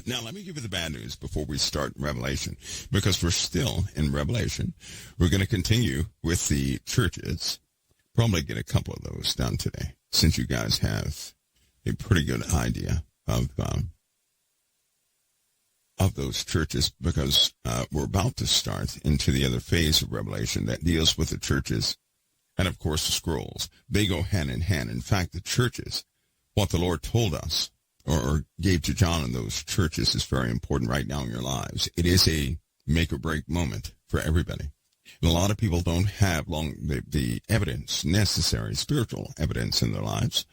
Now, let me give you the bad news before we start Revelation, because we're still in Revelation. We're going to continue with the churches. Probably get a couple of those done today, since you guys have a pretty good idea of those churches, because we're about to start into the other phase of Revelation that deals with the churches and, of course, the scrolls. They go hand in hand. In fact, the churches, what the Lord told us or gave to John in those churches is very important right now in your lives. It is a make-or-break moment for everybody. And a lot of people don't have the evidence necessary, spiritual evidence in their lives,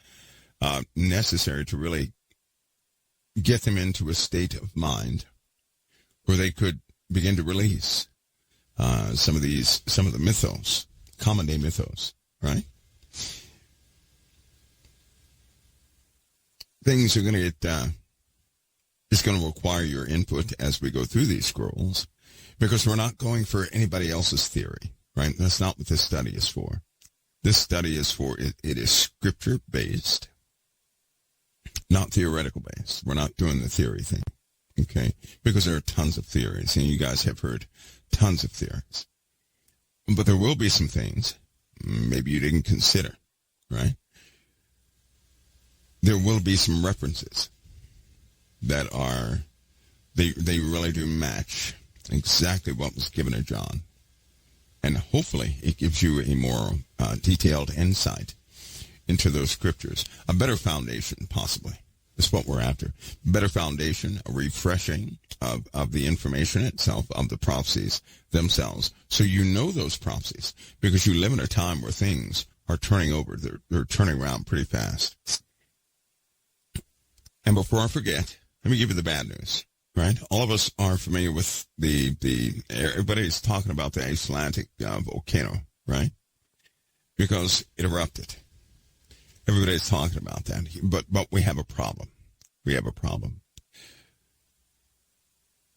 necessary to really get them into a state of mind where they could begin to release some of the mythos, common day mythos, right? Things are going to get, it's going to require your input as we go through these scrolls, because we're not going for anybody else's theory, right? That's not what this study is for. This study is for, it is scripture-based, not theoretical-based. We're not doing the theory thing, okay? Because there are tons of theories, and you guys have heard tons of theories. But there will be some things maybe you didn't consider, right? There will be some references that are, they really do match exactly what was given to John. And hopefully it gives you a more detailed insight into those scriptures. A better foundation, possibly, is what we're after. Better foundation, a refreshing of the information itself, of the prophecies themselves. So you know those prophecies, because you live in a time where things are turning over. They're turning around pretty fast. And before I forget, let me give you the bad news, right? All of us are familiar with everybody's talking about the Icelandic volcano, right? Because it erupted. Everybody's talking about that. But we have a problem. We have a problem.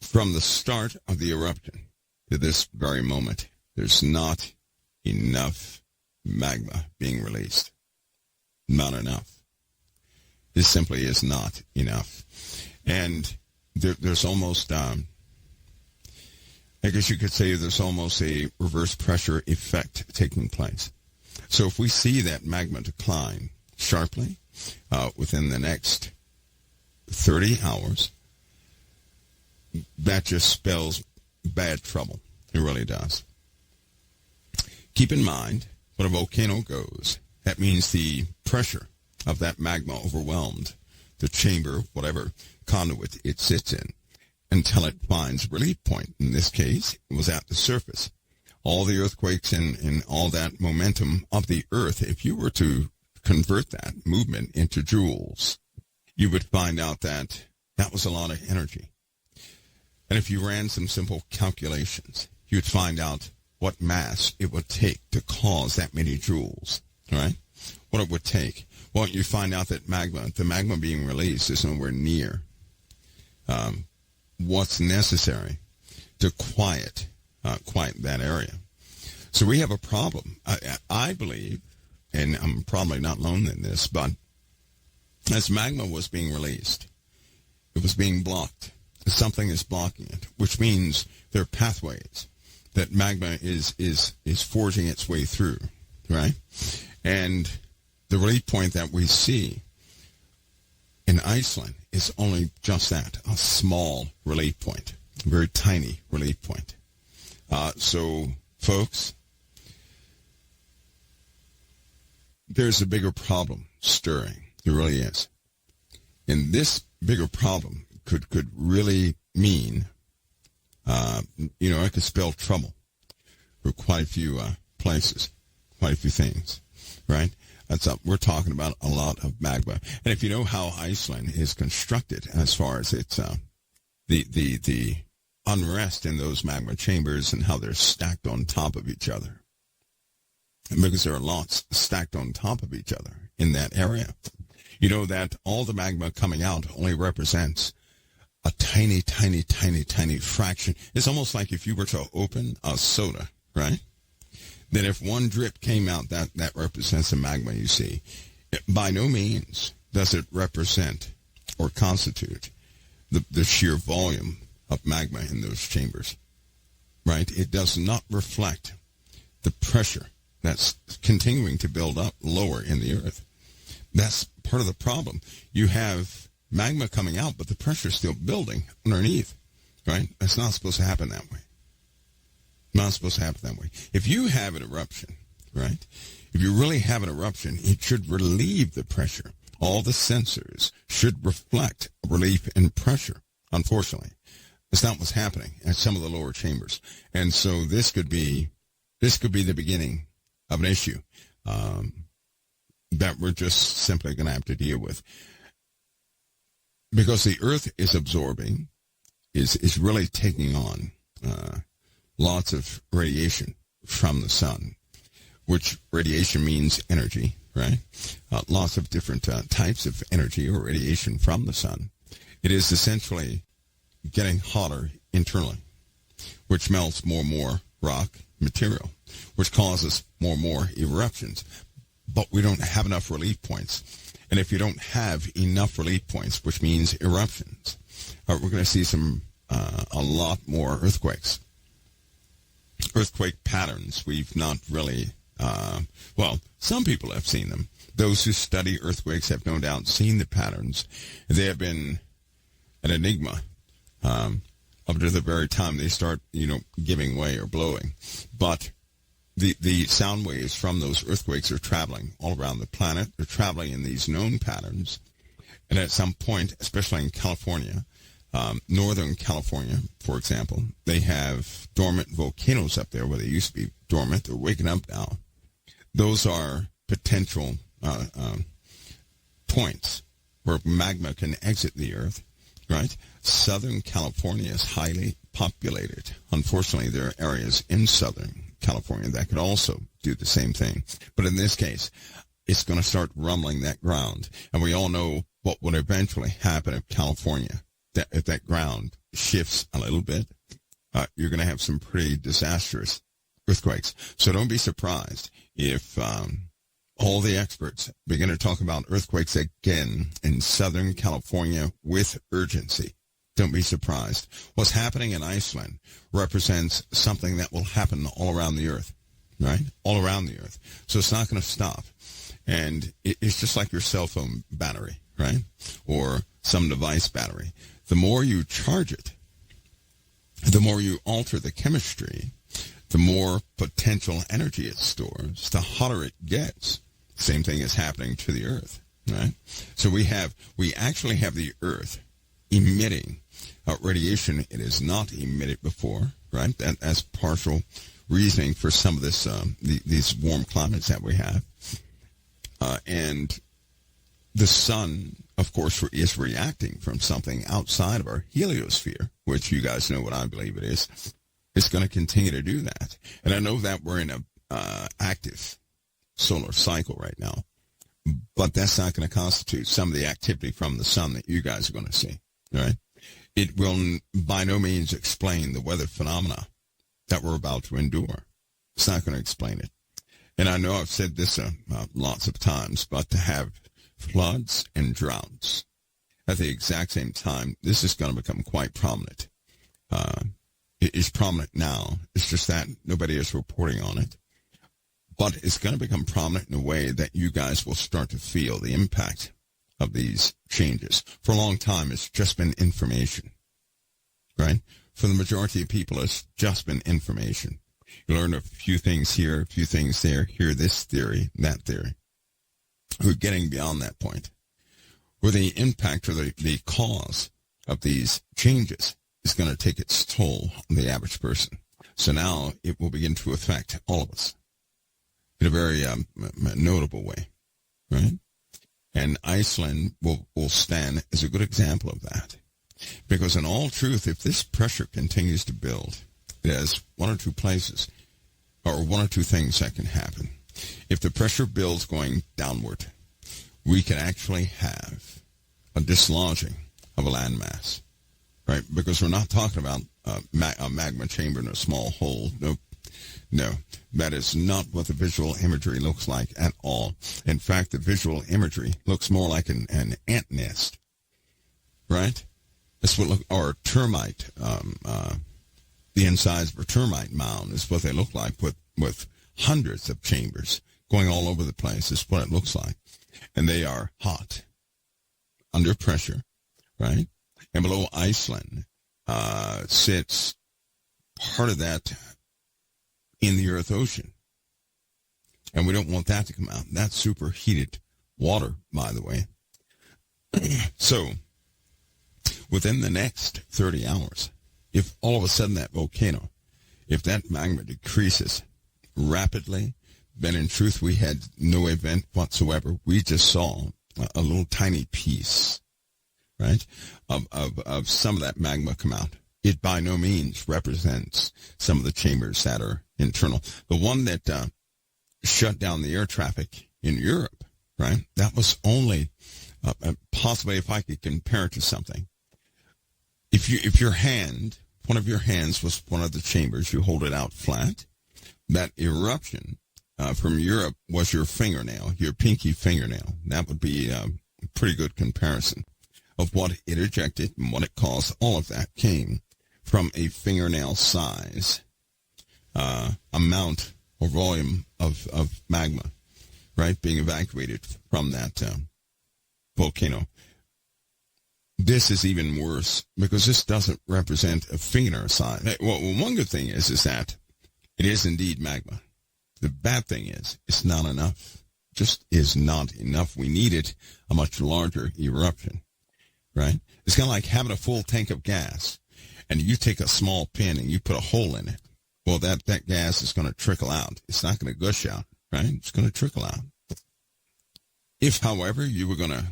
From the start of the eruption to this very moment, there's not enough magma being released. Not enough. This simply is not enough. And there's almost, I guess you could say there's almost a reverse pressure effect taking place. So if we see that magma decline sharply within the next 30 hours, that just spells bad trouble. It really does. Keep in mind, when a volcano goes, that means the pressure of that magma overwhelmed the chamber, whatever conduit it sits in, until it finds a relief point. In this case, it was at the surface. All the earthquakes and all that momentum of the earth, if you were to convert that movement into joules, you would find out that that was a lot of energy. And if you ran some simple calculations, you'd find out what mass it would take to cause that many joules, right? What it would take. Well, you find out that the magma being released is nowhere near what's necessary to quiet that area. So we have a problem. I believe, and I'm probably not alone in this, but as magma was being released, it was being blocked. Something is blocking it, which means there are pathways that magma is forging its way through, right? And the relief point that we see in Iceland is only just that, a small relief point, a very tiny relief point. So, folks, there's a bigger problem stirring. There really is. And this bigger problem could really mean, it could spell trouble for quite a few places, quite a few things, right? We're talking about a lot of magma. And if you know how Iceland is constructed as far as its the unrest in those magma chambers and how they're stacked on top of each other, and because there are lots stacked on top of each other in that area, you know that all the magma coming out only represents a tiny, tiny, tiny, tiny fraction. It's almost like if you were to open a soda, right? Then if one drip came out, that represents the magma you see. By no means does it represent or constitute the sheer volume of magma in those chambers, right? It does not reflect the pressure that's continuing to build up lower in the earth. That's part of the problem. You have magma coming out, but the pressure is still building underneath, right? That's not supposed to happen that way. Not supposed to happen that way. If you have an eruption, right? If you really have an eruption, it should relieve the pressure. All the sensors should reflect relief in pressure. Unfortunately, that's not what's happening at some of the lower chambers. And so this could be the beginning of an issue that we're just simply going to have to deal with. Because the Earth is absorbing, is really taking on lots of radiation from the sun, which radiation means energy, right? Lots of different types of energy or radiation from the sun. It is essentially getting hotter internally, which melts more and more rock material, which causes more and more eruptions. But we don't have enough relief points. And if you don't have enough relief points, which means eruptions, we're going to see a lot more earthquakes. Earthquake patterns we've not really, some people have seen them. Those who study earthquakes have no doubt seen the patterns. They have been an enigma up to the very time they start, giving way or blowing. But the sound waves from those earthquakes are traveling all around the planet. They're traveling in these known patterns. And at some point, especially in California, Northern California, for example, they have dormant volcanoes up there where they used to be dormant. They're waking up now. Those are potential points where magma can exit the Earth, right? Southern California is highly populated. Unfortunately, there are areas in Southern California that could also do the same thing. But in this case, it's going to start rumbling that ground. And we all know what would eventually happen if California, if that ground shifts a little bit, you're going to have some pretty disastrous earthquakes. So don't be surprised if all the experts begin to talk about earthquakes again in Southern California with urgency. Don't be surprised. What's happening in Iceland represents something that will happen all around the Earth, right? All around the Earth. So it's not going to stop. And it's just like your cell phone battery, right? Or some device battery. The more you charge it, the more you alter the chemistry, the more potential energy it stores, the hotter it gets. Same thing is happening to the Earth, right? So we actually have the Earth emitting radiation it has not emitted before, right? That's partial reasoning for some of this these warm climates that we have. And the sun, of course, is reacting from something outside of our heliosphere, which you guys know what I believe it is. It's going to continue to do that. And I know that we're in a active solar cycle right now, but that's not going to constitute some of the activity from the sun that you guys are going to see, right? It will by no means explain the weather phenomena that we're about to endure. It's not going to explain it. And I know I've said this lots of times, but to have floods and droughts at the exact same time, this is going to become quite prominent. It is prominent now. It's just that nobody is reporting on it. But it's going to become prominent in a way that you guys will start to feel the impact of these changes. For a long time, it's just been information, right? For the majority of people, it's just been information. You learn a few things here, a few things there, hear this theory, that theory. We're getting beyond that point, where the impact or the cause of these changes is going to take its toll on the average person. So now it will begin to affect all of us in a very notable way, right? And Iceland will stand as a good example of that. Because in all truth, if this pressure continues to build, there's one or two places or one or two things that can happen. If the pressure builds going downward, we can actually have a dislodging of a landmass, right? Because we're not talking about a magma chamber in a small hole. Nope. No, that is not what the visual imagery looks like at all. In fact, the visual imagery looks more like an ant nest, right? It's what or termite. The insides of a termite mound is what they look like with hundreds of chambers going all over the place. Is what it looks like, and they are hot, under pressure, right? And below Iceland sits part of that in the Earth Ocean. And we don't want that to come out. That's superheated water, by the way. So, within the next 30 hours, if all of a sudden that volcano, if that magma decreases rapidly, then in truth we had no event whatsoever. We just saw a little tiny piece, right, of some of that magma come out. It by no means represents some of the chambers that are internal. The one that shut down the air traffic in Europe, right, that was only possibly, if I could compare it to something, if your hand, one of your hands was one of the chambers, you hold it out flat, that eruption from Europe was your fingernail, your pinky fingernail. That would be a pretty good comparison of what it ejected and what it caused. All of that came from a fingernail size amount or volume of magma, right, being evacuated from that volcano. This is even worse because this doesn't represent a fingernail size. Well, one good thing is that it is indeed magma. The bad thing is it's not enough. Just is not enough. We needed a much larger eruption, right? It's kind of like having a full tank of gas, and you take a small pin and you put a hole in it. Well, that gas is going to trickle out. It's not going to gush out, right? It's going to trickle out. If, however, you were going to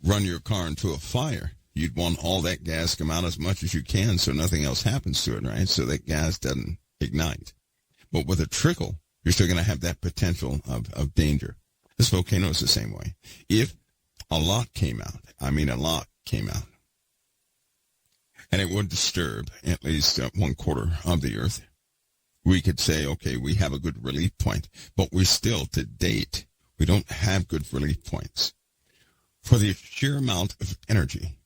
run your car into a fire, you'd want all that gas to come out as much as you can so nothing else happens to it, right? So that gas doesn't ignite. But with a trickle, you're still going to have that potential of danger. This volcano is the same way. If a lot came out, a lot came out, and it would disturb at least 1/4 of the Earth, we could say, okay, we have a good relief point. But we still, to date, we don't have good relief points for the sheer amount of energy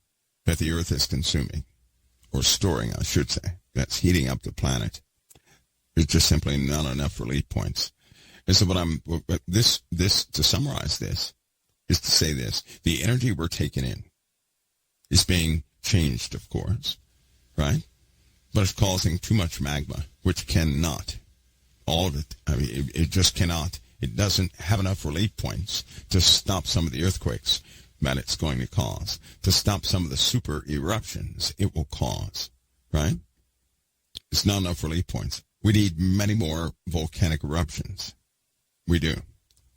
that the Earth is consuming, or storing, I should say, that's heating up the planet. There's just simply not enough relief points. And so to summarize this, is to say this: the energy we're taking in is being changed, of course, right? But it's causing too much magma, which cannot, all of it, it just cannot. It doesn't have enough relief points to stop some of the earthquakes that it's going to cause, to stop some of the super eruptions it will cause, right? It's not enough relief points. We need many more volcanic eruptions. We do.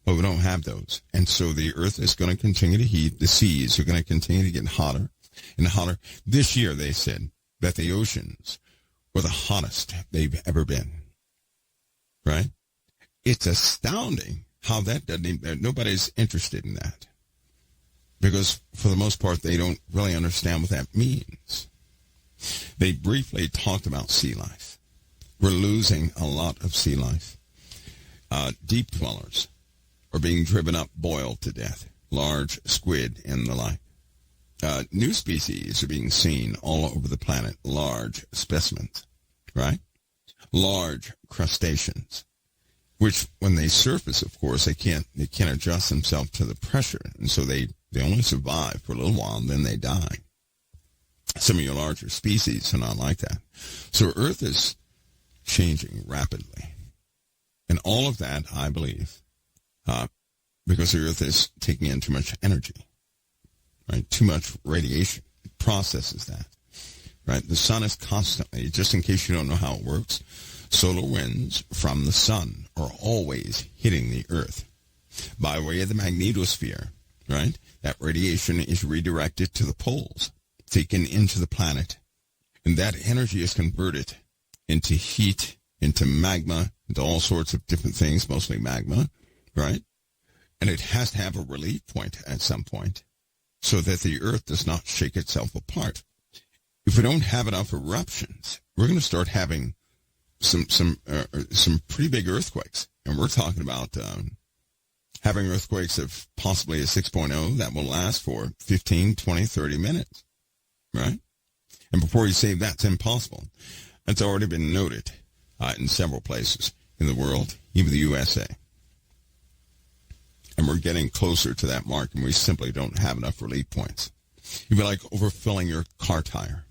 But we don't have those. And so the Earth is going to continue to heat. The seas are going to continue to get hotter and hotter. This year, they said that the oceans were the hottest they've ever been. Right? It's astounding how that doesn't, nobody's interested in that. Because for the most part, they don't really understand what that means. They briefly talked about sea life. We're losing a lot of sea life. Deep dwellers are being driven up, boiled to death. Large squid and the like. New species are being seen all over the planet. Large specimens, right? Large crustaceans, which when they surface, of course, they can't adjust themselves to the pressure, and so they only survive for a little while, and then they die. Some of your larger species are not like that. So Earth is changing rapidly. And all of that, I believe, because the Earth is taking in too much energy, right? Too much radiation. It processes that, right? The sun is constantly, just in case you don't know how it works, solar winds from the sun are always hitting the Earth by way of the magnetosphere, right? That radiation is redirected to the poles, taken into the planet, and that energy is converted into heat, into magma, into all sorts of different things, mostly magma, right? And it has to have a relief point at some point so that the Earth does not shake itself apart. If we don't have enough eruptions, we're going to start having some pretty big earthquakes. And we're talking about having earthquakes of possibly a 6.0 that will last for 15, 20, 30 minutes, right? And before you say that's impossible, it's already been noted in several places in the world, even the USA. And we're getting closer to that mark, and we simply don't have enough relief points. You'd be like overfilling your car tire,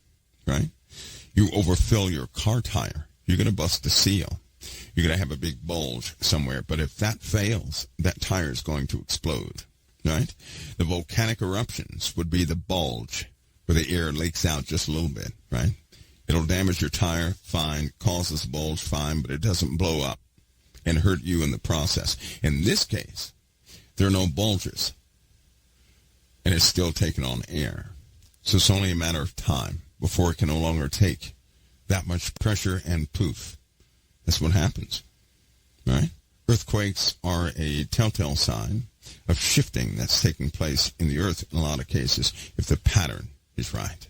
right? You overfill your car tire, you're going to bust the seal. You're going to have a big bulge somewhere. But if that fails, that tire is going to explode, right? The volcanic eruptions would be the bulge where the air leaks out just a little bit, right? It'll damage your tire, fine. Causes a bulge, fine, but it doesn't blow up and hurt you in the process. In this case, there are no bulges, and it's still taking on air. So it's only a matter of time before it can no longer take that much pressure, and poof. That's what happens, right? Earthquakes are a telltale sign of shifting that's taking place in the earth in a lot of cases if the pattern is right.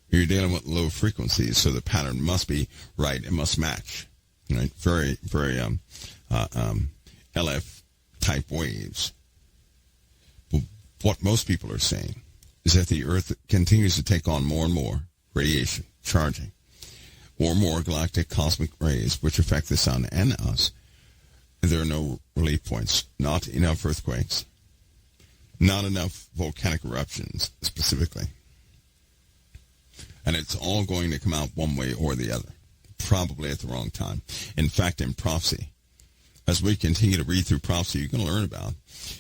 You're dealing with low frequencies, so the pattern must be right. It must match, right? Very, very LF-type waves. What most people are saying is that the earth continues to take on more and more radiation, charging, or more galactic cosmic rays, which affect the sun and us. There are no relief points, not enough earthquakes, not enough volcanic eruptions specifically. And it's all going to come out one way or the other, probably at the wrong time. In fact, in prophecy, as we continue to read through prophecy, you can learn about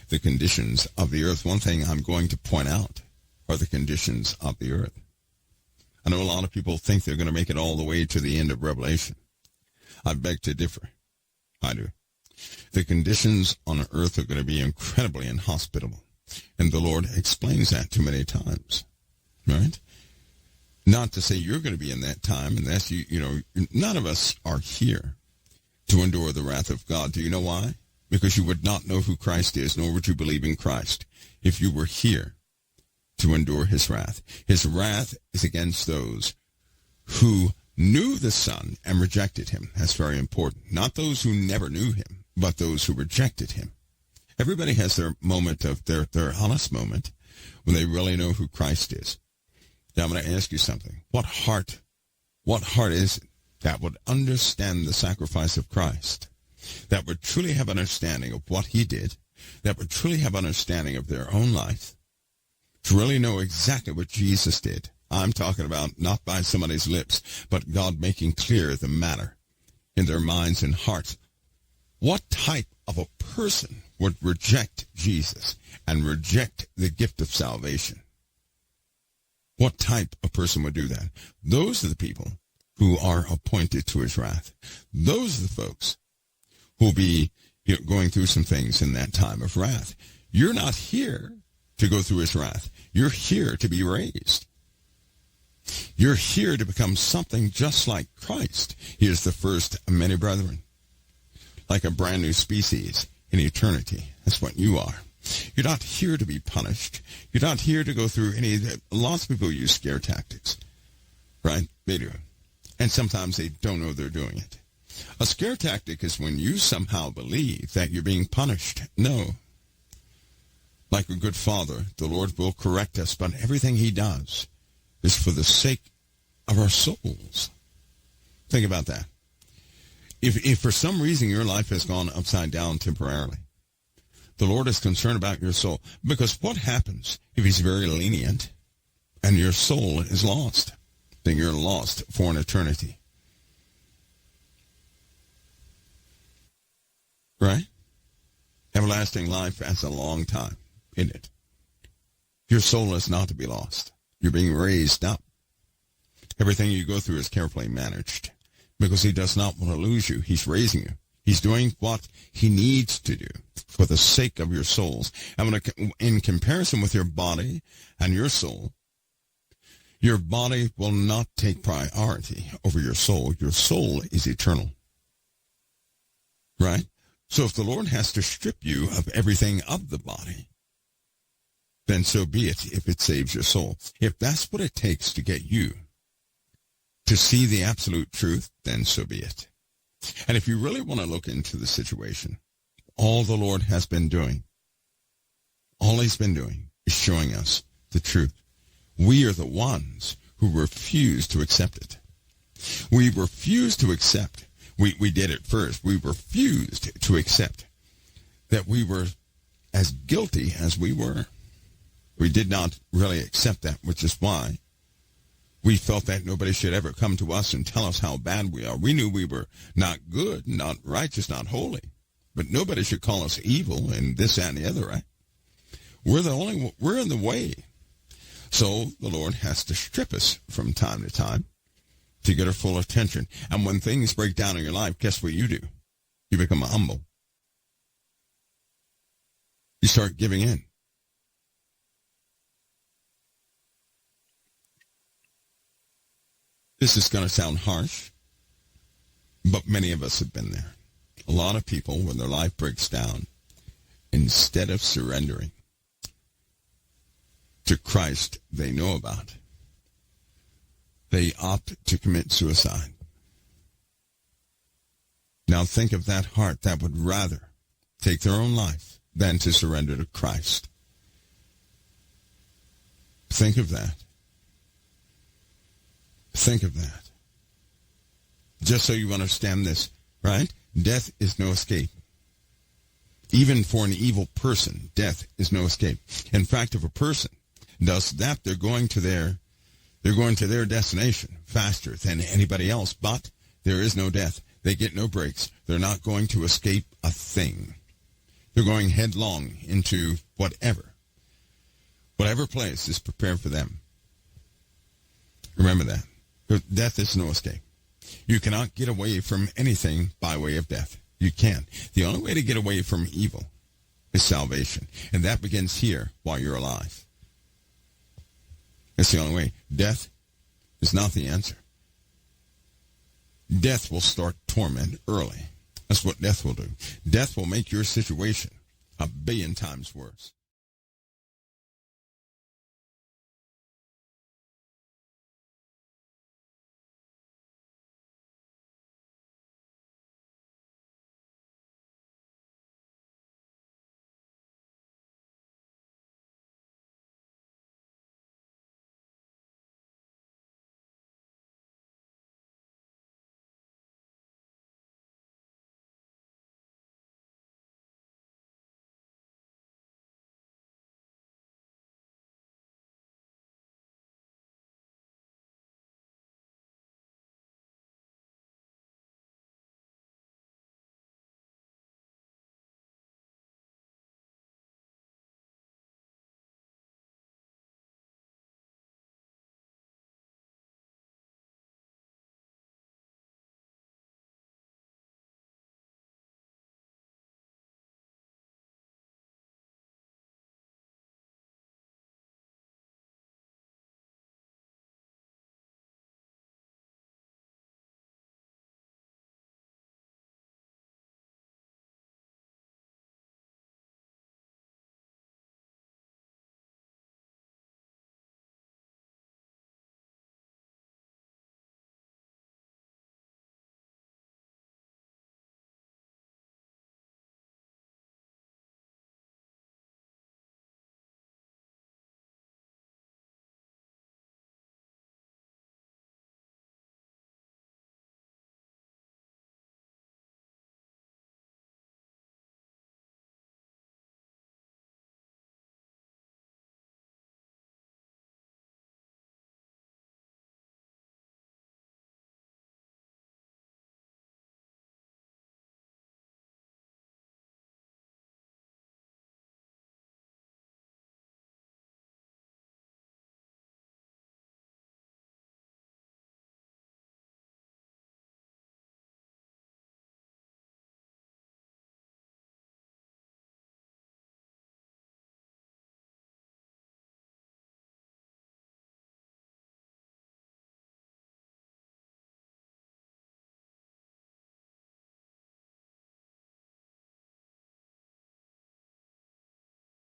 the conditions of the earth. One thing I'm going to point out are the conditions of the earth. I know a lot of people think they're going to make it all the way to the end of Revelation. I beg to differ. I do. The conditions on earth are going to be incredibly inhospitable. And the Lord explains that too many times, right? Not to say you're going to be in that time, and that's, none of us are here to endure the wrath of God. Do you know why? Because you would not know who Christ is, nor would you believe in Christ if you were here to endure his wrath. His wrath is against those who knew the Son and rejected him. That's very important. Not those who never knew him, but those who rejected him. Everybody has their moment of their honest moment when they really know who Christ is. Now I'm going to ask you something. What heart is it that would understand the sacrifice of Christ, that would truly have understanding of what he did, that would truly have understanding of their own life, to really know exactly what Jesus did? I'm talking about not by somebody's lips, but God making clear the matter in their minds and hearts. What type of a person would reject Jesus and reject the gift of salvation? What type of person would do that? Those are the people who are appointed to his wrath. Those are the folks who will be going through some things in that time of wrath. You're not here to go through his wrath. You're here to be raised. You're here to become something just like Christ. He is the first of many brethren, like a brand new species in eternity. That's what you are. You're not here to be punished. You're not here to go through any. Lots of people use scare tactics, right? They do. And sometimes they don't know they're doing it. A scare tactic is when you somehow believe that you're being punished. No. Like a good father, the Lord will correct us, but everything he does is for the sake of our souls. Think about that. If for some reason your life has gone upside down temporarily, the Lord is concerned about your soul. Because what happens if he's very lenient and your soul is lost? Then you're lost for an eternity. Right? Everlasting life, that's a long time, isn't it? Your soul is not to be lost. You're being raised up. Everything you go through is carefully managed because he does not want to lose you. He's raising you. He's doing what he needs to do for the sake of your souls. And in comparison with your body and your soul, your body will not take priority over your soul. Your soul is eternal. Right? So if the Lord has to strip you of everything of the body, then so be it if it saves your soul. If that's what it takes to get you to see the absolute truth, then so be it. And if you really want to look into the situation, all the Lord has been doing, all he's been doing is showing us the truth. We are the ones who who refused to accept it. We refused to accept. We did it first. We refused to accept that we were as guilty as we were. We did not really accept that, which is why we felt that nobody should ever come to us and tell us how bad we are. We knew we were not good, not righteous, not holy. But nobody should call us evil and this, that, and the other, right? We're in the way. So the Lord has to strip us from time to time to get our full attention. And when things break down in your life, guess what you do? You become humble. You start giving in. This is going to sound harsh, but many of us have been there. A lot of people, when their life breaks down, instead of surrendering to Christ they know about, they opt to commit suicide. Now think of that heart that would rather take their own life than to surrender to Christ. Think of that. Think of that. Just so you understand this, right? Death is no escape. Even for an evil person, death is no escape. In fact, if a person does that, they're going to their destination faster than anybody else, but there is no death. They get no breaks. They're not going to escape a thing. They're going headlong into whatever place is prepared for them. Remember that. Death is no escape. You cannot get away from anything by way of death. You can't. The only way to get away from evil is salvation. And that begins here while you're alive. That's the only way. Death is not the answer. Death will start torment early. That's what death will do. Death will make your situation 1,000,000,000 times worse.